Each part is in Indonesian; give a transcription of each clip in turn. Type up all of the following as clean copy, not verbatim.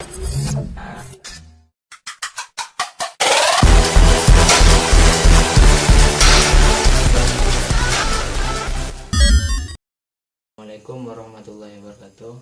Assalamualaikum warahmatullahi wabarakatuh.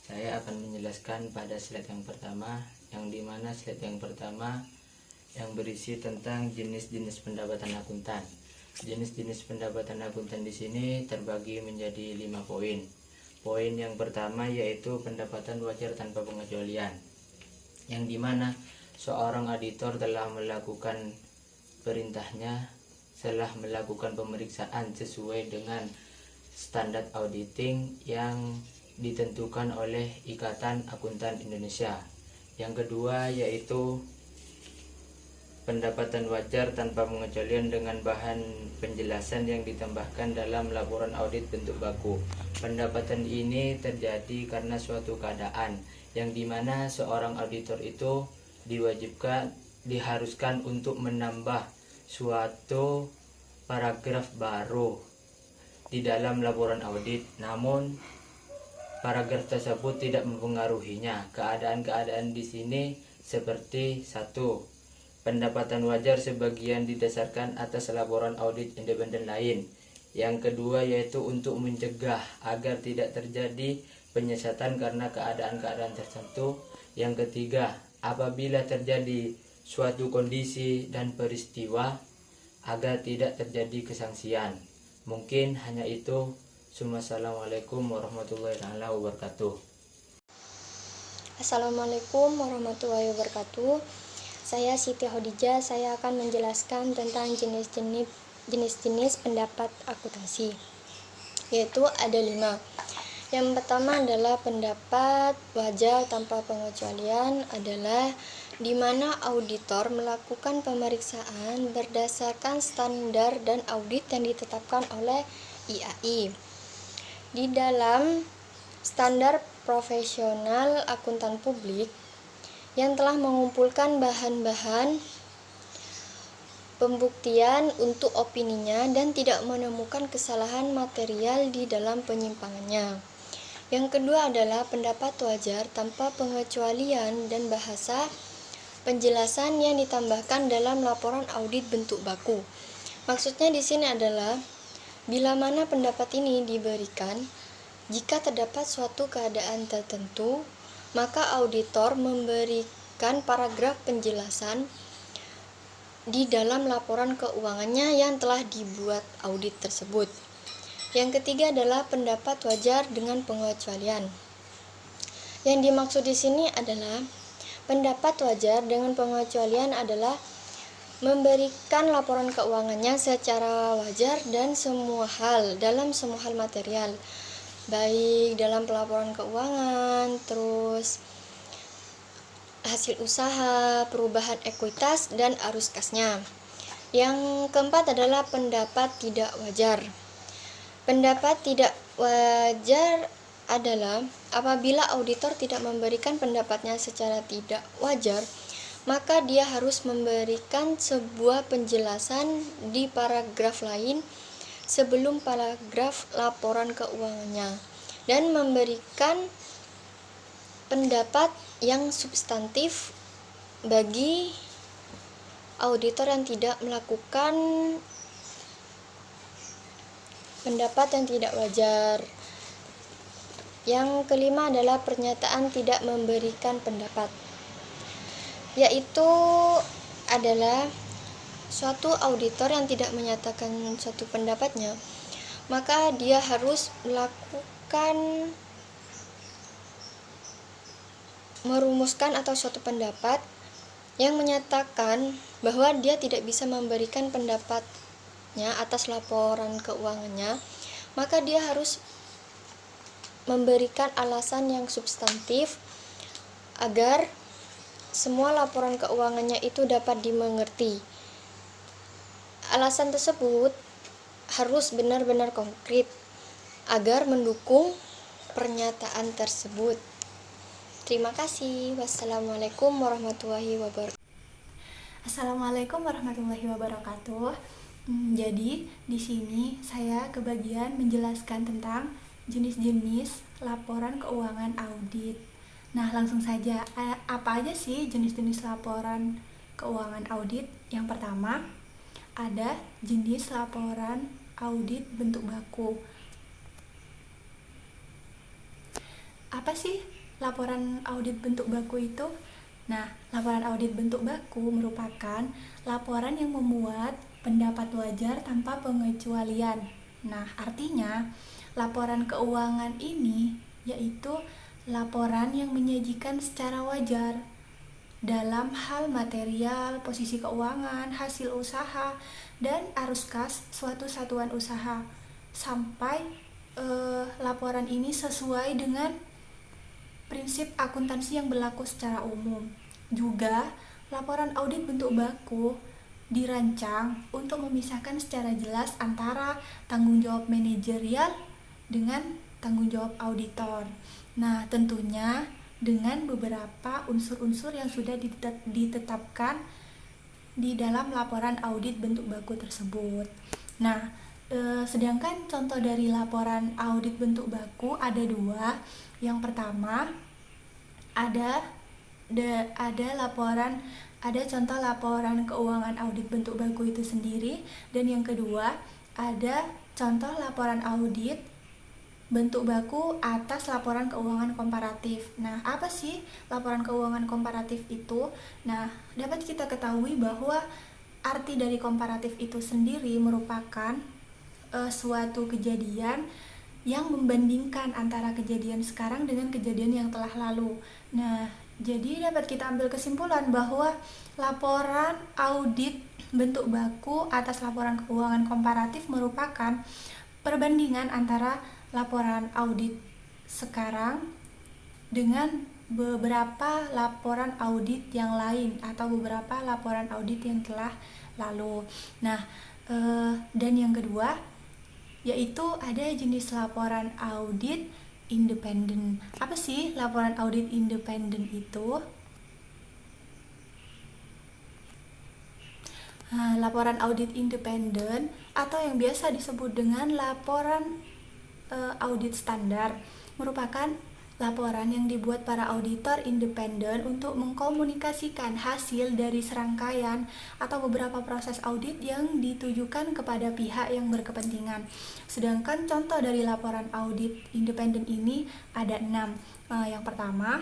Saya akan menjelaskan pada slide yang pertama, yang dimana slide yang pertama yang berisi tentang jenis-jenis pendapatan akuntan. Jenis-jenis pendapatan akuntan di sini terbagi menjadi 5 poin. Poin yang pertama yaitu pendapatan wajar tanpa pengecualian, yang dimana seorang auditor telah melakukan perintahnya setelah melakukan pemeriksaan sesuai dengan standar auditing yang ditentukan oleh Ikatan Akuntan Indonesia. Yang kedua yaitu pendapatan wajar tanpa pengecualian dengan bahan penjelasan yang ditambahkan dalam laporan audit bentuk baku. Pendapatan ini terjadi karena suatu keadaan yang dimana seorang auditor itu diharuskan untuk menambah suatu paragraf baru di dalam laporan audit, namun paragraf tersebut tidak mempengaruhinya. Keadaan-keadaan di sini seperti 1. Pendapatan wajar sebagian didasarkan atas laporan audit independen lain. Yang kedua yaitu untuk mencegah agar tidak terjadi penyesatan karena keadaan-keadaan tertentu. Yang ketiga, apabila terjadi suatu kondisi dan peristiwa agar tidak terjadi kesangsian. Mungkin hanya itu. Assalamualaikum warahmatullahi wabarakatuh. Assalamualaikum warahmatullahi wabarakatuh. Saya Siti Khadijah. Saya akan menjelaskan tentang jenis-jenis pendapat akuntansi, yaitu ada 5. Yang pertama adalah pendapat wajar tanpa pengecualian, adalah di mana auditor melakukan pemeriksaan berdasarkan standar dan audit yang ditetapkan oleh IAI. Di dalam standar profesional akuntan publik yang telah mengumpulkan bahan-bahan pembuktian untuk opininya dan tidak menemukan kesalahan material di dalam penyimpangannya. Yang kedua adalah pendapat wajar tanpa pengecualian dan bahasa penjelasan yang ditambahkan dalam laporan audit bentuk baku. Maksudnya di sini adalah bila mana pendapat ini diberikan jika terdapat suatu keadaan tertentu, maka auditor memberikan paragraf penjelasan di dalam laporan keuangannya yang telah dibuat audit tersebut. Yang ketiga adalah pendapat wajar dengan pengecualian. Yang dimaksud di sini adalah pendapat wajar dengan pengecualian adalah memberikan laporan keuangannya secara wajar dan dalam semua hal material, baik dalam pelaporan keuangan, terus hasil usaha, perubahan ekuitas, dan arus kasnya. Yang keempat adalah pendapat tidak wajar. Pendapat tidak wajar adalah apabila auditor tidak memberikan pendapatnya secara tidak wajar, maka dia harus memberikan sebuah penjelasan di paragraf lain sebelum paragraf laporan keuangannya dan memberikan pendapat yang substantif bagi auditor yang tidak melakukan pendapat yang tidak wajar. Yang kelima adalah pernyataan tidak memberikan pendapat, yaitu adalah suatu auditor yang tidak menyatakan suatu pendapatnya, maka dia harus merumuskan atau suatu pendapat yang menyatakan bahwa dia tidak bisa memberikan pendapatnya atas laporan keuangannya, maka dia harus memberikan alasan yang substantif agar semua laporan keuangannya itu dapat dimengerti. Alasan tersebut harus benar-benar konkret agar mendukung pernyataan tersebut. Terima kasih. Wassalamualaikum warahmatullahi wabarakatuh. Assalamualaikum warahmatullahi wabarakatuh. Jadi di sini saya kebagian menjelaskan tentang jenis-jenis laporan keuangan audit. Nah, langsung saja, apa aja sih jenis-jenis laporan keuangan audit? Yang pertama, ada jenis laporan audit bentuk baku. Apa sih laporan audit bentuk baku itu? Nah, laporan audit bentuk baku merupakan laporan yang memuat pendapat wajar tanpa pengecualian. Nah, artinya laporan keuangan ini yaitu laporan yang menyajikan secara wajar dalam hal material, posisi keuangan, hasil usaha, dan arus kas suatu satuan usaha sampai laporan ini sesuai dengan prinsip akuntansi yang berlaku secara umum. Juga, laporan audit bentuk baku dirancang untuk memisahkan secara jelas antara tanggung jawab manajerial dengan tanggung jawab auditor. Nah, tentunya dengan beberapa unsur-unsur yang sudah ditetapkan di dalam laporan audit bentuk baku tersebut. Nah, sedangkan contoh dari laporan audit bentuk baku ada dua. Yang pertama, ada contoh laporan keuangan audit bentuk baku itu sendiri, dan yang kedua ada contoh laporan audit bentuk baku atas laporan keuangan komparatif. Nah, apa sih laporan keuangan komparatif itu? Nah, dapat kita ketahui bahwa arti dari komparatif itu sendiri merupakan suatu kejadian yang membandingkan antara kejadian sekarang dengan kejadian yang telah lalu. Nah, jadi dapat kita ambil kesimpulan bahwa laporan audit bentuk baku atas laporan keuangan komparatif merupakan perbandingan antara laporan audit sekarang dengan beberapa laporan audit yang lain atau beberapa laporan audit yang telah lalu. Nah, dan yang kedua yaitu ada jenis laporan audit independen. Apa sih laporan audit independen itu? Nah, laporan audit independen atau yang biasa disebut dengan laporan audit standar merupakan laporan yang dibuat para auditor independen untuk mengkomunikasikan hasil dari serangkaian atau beberapa proses audit yang ditujukan kepada pihak yang berkepentingan. Sedangkan contoh dari laporan audit independen ini ada 6. Yang pertama,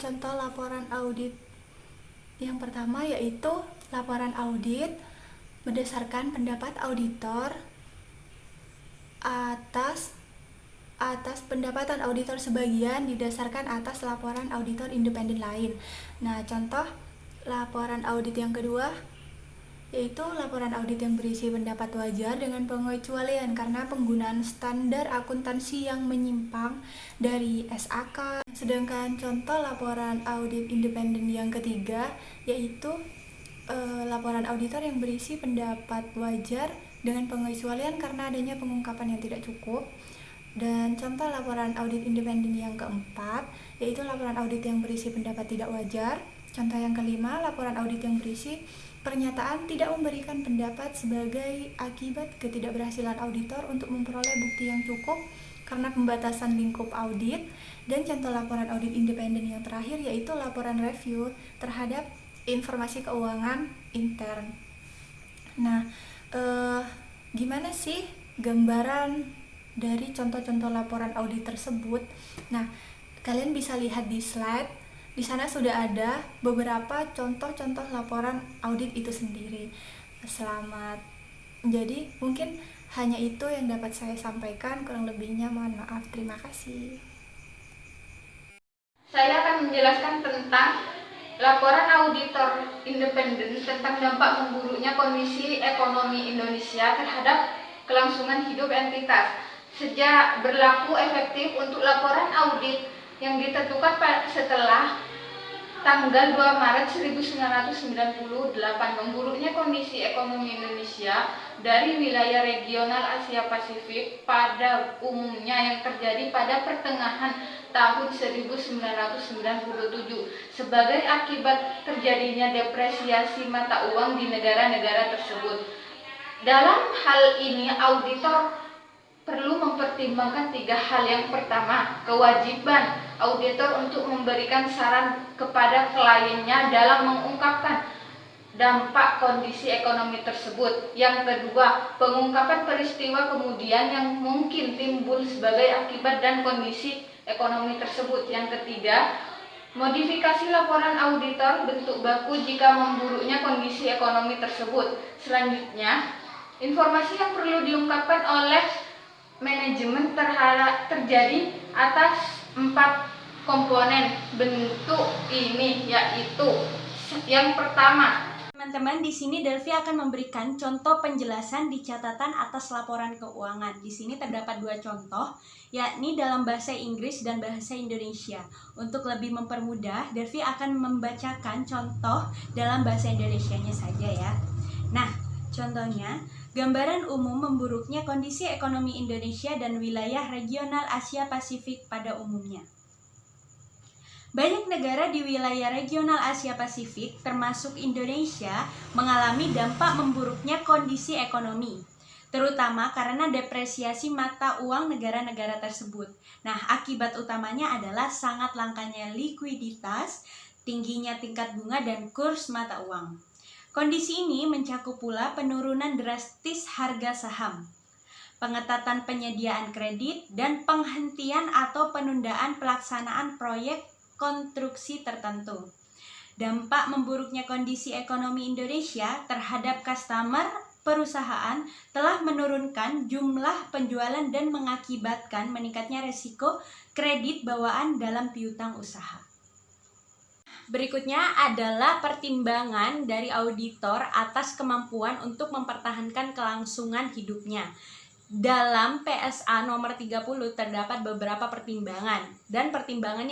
contoh laporan audit yang pertama yaitu laporan audit berdasarkan pendapat auditor atas pendapatan auditor sebagian didasarkan atas laporan auditor independen lain. Nah, contoh laporan audit yang kedua yaitu laporan audit yang berisi pendapat wajar dengan pengecualian karena penggunaan standar akuntansi yang menyimpang dari SAK. Sedangkan contoh laporan audit independen yang ketiga yaitu laporan auditor yang berisi pendapat wajar dengan pengecualian karena adanya pengungkapan yang tidak cukup. Dan contoh laporan audit independen yang keempat yaitu laporan audit yang berisi pendapat tidak wajar. Contoh yang kelima, laporan audit yang berisi pernyataan tidak memberikan pendapat sebagai akibat ketidakberhasilan auditor untuk memperoleh bukti yang cukup karena pembatasan lingkup audit. Dan contoh laporan audit independen yang terakhir yaitu laporan review terhadap informasi keuangan intern. Nah, gimana sih gambaran dari contoh-contoh laporan audit tersebut? Nah, kalian bisa lihat di slide. Di sana sudah ada beberapa contoh-contoh laporan audit itu sendiri. Selamat. Jadi, mungkin hanya itu yang dapat saya sampaikan. Kurang lebihnya mohon maaf. Terima kasih. Saya akan menjelaskan tentang laporan auditor independen tentang dampak memburuknya kondisi ekonomi Indonesia terhadap kelangsungan hidup entitas. Sejak berlaku efektif untuk laporan audit yang ditentukan setelah tanggal 2 Maret 1998, memburuknya kondisi ekonomi Indonesia dari wilayah regional Asia Pasifik pada umumnya yang terjadi pada pertengahan tahun 1997 sebagai akibat terjadinya depresiasi mata uang di negara-negara tersebut. Dalam hal ini, auditor perlu mempertimbangkan 3 hal. Yang pertama, kewajiban auditor untuk memberikan saran kepada kliennya dalam mengungkapkan dampak kondisi ekonomi tersebut. Yang kedua, pengungkapan peristiwa kemudian yang mungkin timbul sebagai akibat dan kondisi ekonomi tersebut. Yang ketiga, modifikasi laporan auditor bentuk baku jika memburuknya kondisi ekonomi tersebut. Selanjutnya, informasi yang perlu diungkapkan oleh manajemen terjadi atas 4 komponen bentuk ini, yaitu yang pertama. Teman-teman, di sini Delvi akan memberikan contoh penjelasan di catatan atas laporan keuangan. Di sini terdapat 2 contoh, yakni dalam bahasa Inggris dan bahasa Indonesia. Untuk lebih mempermudah, Delvi akan membacakan contoh dalam bahasa Indonesianya saja ya. Nah, contohnya, gambaran umum memburuknya kondisi ekonomi Indonesia dan wilayah regional Asia Pasifik pada umumnya. Banyak negara di wilayah regional Asia Pasifik, termasuk Indonesia, mengalami dampak memburuknya kondisi ekonomi, terutama karena depresiasi mata uang negara-negara tersebut. Nah, akibat utamanya adalah sangat langkanya likuiditas, tingginya tingkat bunga, dan kurs mata uang. Kondisi ini mencakup pula penurunan drastis harga saham, pengetatan penyediaan kredit, dan penghentian atau penundaan pelaksanaan proyek konstruksi tertentu. Dampak memburuknya kondisi ekonomi Indonesia terhadap customer perusahaan telah menurunkan jumlah penjualan dan mengakibatkan meningkatnya resiko kredit bawaan dalam piutang usaha. Berikutnya adalah pertimbangan dari auditor atas kemampuan untuk mempertahankan kelangsungan hidupnya. Dalam PSA nomor 30 terdapat beberapa pertimbangan, dan pertimbangan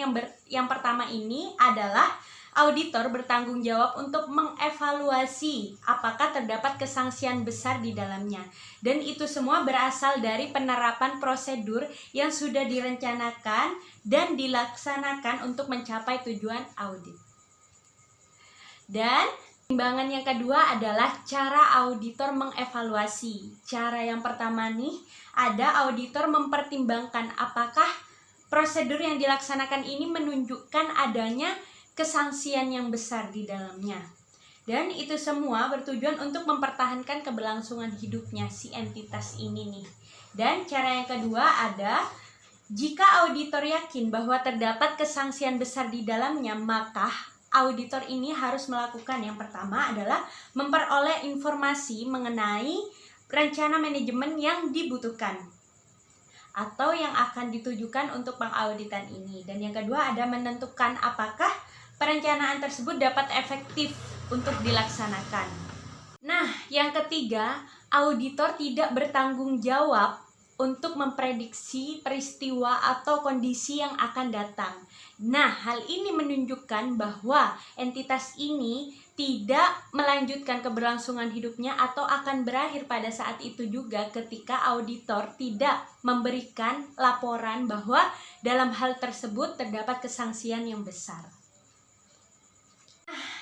yang pertama ini adalah auditor bertanggung jawab untuk mengevaluasi apakah terdapat kesangsian besar di dalamnya, dan itu semua berasal dari penerapan prosedur yang sudah direncanakan dan dilaksanakan untuk mencapai tujuan audit. Dan pertimbangan yang kedua adalah cara auditor mengevaluasi. Cara yang pertama nih, ada auditor mempertimbangkan apakah prosedur yang dilaksanakan ini menunjukkan adanya kesangsian yang besar di dalamnya. Dan itu semua bertujuan untuk mempertahankan keberlangsungan hidupnya si entitas ini nih. Dan cara yang kedua ada, jika auditor yakin bahwa terdapat kesangsian besar di dalamnya, maka auditor ini harus melakukan yang pertama adalah memperoleh informasi mengenai rencana manajemen yang dibutuhkan atau yang akan ditujukan untuk pengauditan ini. Dan yang kedua ada menentukan apakah perencanaan tersebut dapat efektif untuk dilaksanakan. Nah, yang ketiga, auditor tidak bertanggung jawab untuk memprediksi peristiwa atau kondisi yang akan datang. Nah, hal ini menunjukkan bahwa entitas ini tidak melanjutkan keberlangsungan hidupnya atau akan berakhir pada saat itu juga ketika auditor tidak memberikan laporan bahwa dalam hal tersebut terdapat kesangsian yang besar.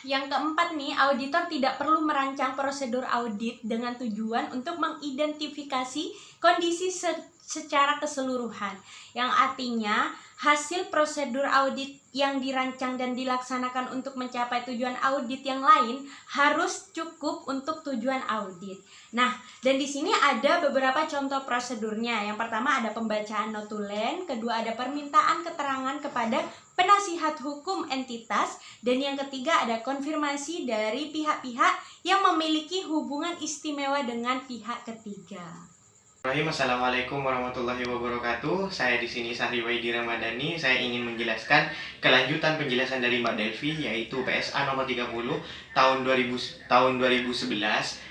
Yang keempat nih, auditor tidak perlu merancang prosedur audit dengan tujuan untuk mengidentifikasi kondisi secara keseluruhan, yang artinya hasil prosedur audit yang dirancang dan dilaksanakan untuk mencapai tujuan audit yang lain harus cukup untuk tujuan audit. Nah, dan di sini ada beberapa contoh prosedurnya. Yang pertama ada pembacaan notulen, kedua ada permintaan keterangan kepada penasihat hukum entitas, dan yang ketiga ada konfirmasi dari pihak-pihak yang memiliki hubungan istimewa dengan pihak ketiga. Assalamualaikum warahmatullahi wabarakatuh. Saya di sini Sahri Waidi Ramadhani. Saya ingin menjelaskan kelanjutan penjelasan dari Mbak Delvi, yaitu PSA nomor 30 tahun 2011,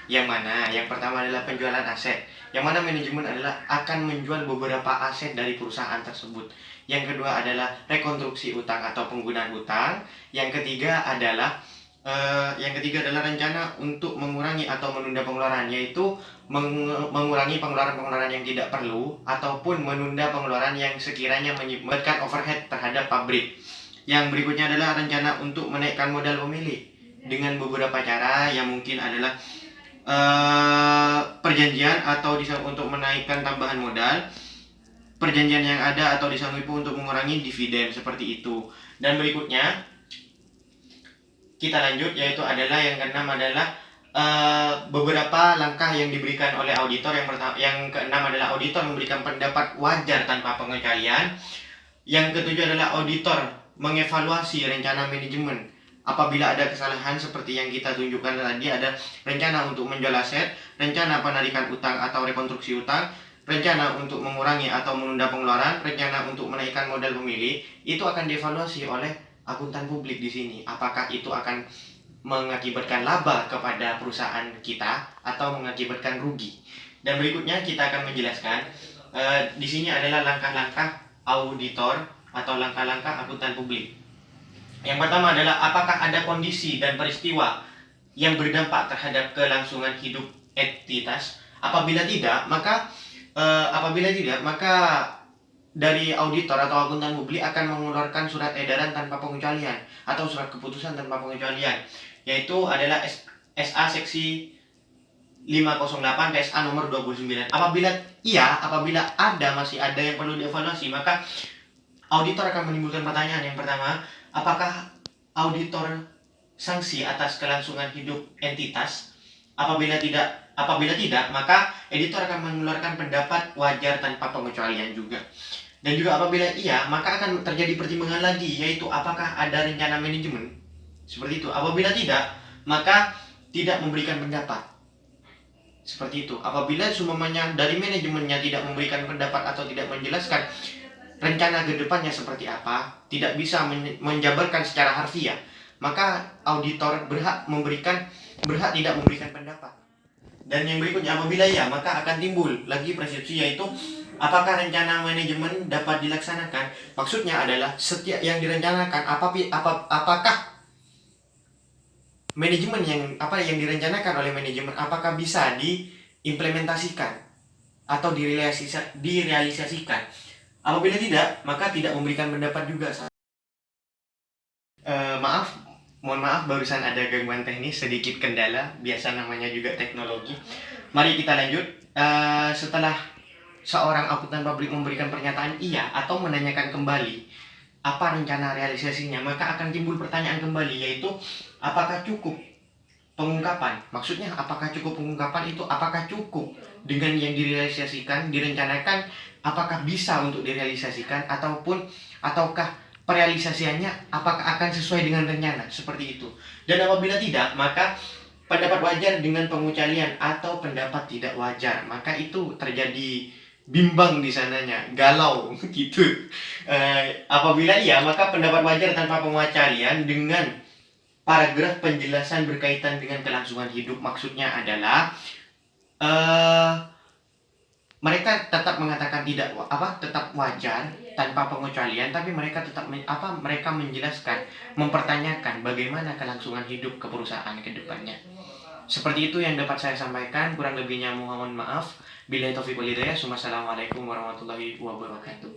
yang mana yang pertama adalah penjualan aset, yang mana manajemen adalah akan menjual beberapa aset dari perusahaan tersebut. Yang kedua adalah rekonstruksi utang atau penggunaan utang. Yang ketiga adalah rencana untuk mengurangi atau menunda pengeluaran, yaitu mengurangi pengeluaran yang tidak perlu ataupun menunda pengeluaran yang sekiranya menyebabkan overhead terhadap pabrik. Yang berikutnya adalah rencana untuk menaikkan modal pemilik dengan beberapa cara, yang mungkin adalah perjanjian atau untuk menaikkan tambahan modal, perjanjian yang ada atau disanggupi untuk mengurangi dividen, seperti itu. Dan berikutnya kita lanjut, yaitu adalah yang keenam adalah beberapa langkah yang diberikan oleh auditor. Yang keenam adalah auditor memberikan pendapat wajar tanpa pengecualian. Yang ketujuh adalah auditor mengevaluasi rencana manajemen apabila ada kesalahan seperti yang kita tunjukkan tadi, ada rencana untuk menjual aset, rencana penarikan utang atau rekonstruksi utang, rencana untuk mengurangi atau menunda pengeluaran, rencana untuk menaikkan modal pemilih, itu akan dievaluasi oleh akuntan publik di sini. Apakah itu akan mengakibatkan laba kepada perusahaan kita atau mengakibatkan rugi. Dan berikutnya kita akan menjelaskan di sini adalah langkah-langkah auditor atau langkah-langkah akuntan publik. Yang pertama adalah apakah ada kondisi dan peristiwa yang berdampak terhadap kelangsungan hidup entitas. Apabila tidak, maka dari auditor atau akuntan publik akan mengeluarkan surat edaran tanpa pengecualian atau surat keputusan tanpa pengecualian, yaitu adalah SA seksi 508 PSA nomor 29. Apabila masih ada yang perlu dievaluasi, maka auditor akan menimbulkan pertanyaan. Yang pertama, apakah auditor sanksi atas kelangsungan hidup entitas? Apabila tidak, maka editor akan mengeluarkan pendapat wajar tanpa pengecualian juga. Dan juga apabila iya, maka akan terjadi pertimbangan lagi, yaitu apakah ada rencana manajemen. Seperti itu. Apabila tidak, maka tidak memberikan pendapat. Seperti itu. Apabila seumpamanya dari manajemennya tidak memberikan pendapat atau tidak menjelaskan rencana ke depannya seperti apa, tidak bisa menjabarkan secara harfiah, maka auditor berhak tidak memberikan pendapat. Dan yang berikutnya, apabila ya, maka akan timbul lagi persepsi, yaitu apakah rencana manajemen dapat dilaksanakan. Maksudnya adalah setiap yang direncanakan, apakah manajemen yang direncanakan oleh manajemen, apakah bisa diimplementasikan atau direalisasikan. Apabila tidak, maka tidak memberikan pendapat juga. Mohon maaf, barusan ada gangguan teknis, sedikit kendala, biasa namanya juga teknologi. Mari kita lanjut. Setelah seorang akuntan publik memberikan pernyataan iya atau menanyakan kembali apa rencana realisasinya, maka akan timbul pertanyaan kembali, yaitu apakah cukup pengungkapan. Maksudnya apakah cukup pengungkapan itu, apakah cukup dengan yang direalisasikan, direncanakan, apakah bisa untuk direalisasikan, ataukah perealisasiannya apakah akan sesuai dengan rencana, seperti itu. Dan apabila tidak, maka pendapat wajar dengan pengecualian atau pendapat tidak wajar, maka itu terjadi bimbang di sananya, galau gitu. Apabila iya, maka pendapat wajar tanpa pengecualian dengan paragraf penjelasan berkaitan dengan kelangsungan hidup. Maksudnya adalah mereka tetap mengatakan tetap wajar tanpa pengecualian, tapi mereka tetap mereka menjelaskan, mempertanyakan bagaimana kelangsungan hidup ke perusahaan ke depannya. Seperti itu yang dapat saya sampaikan, kurang lebihnya mohon maaf. Billahi taufiq wal hidayah. Wassalamualaikum warahmatullahi wabarakatuh.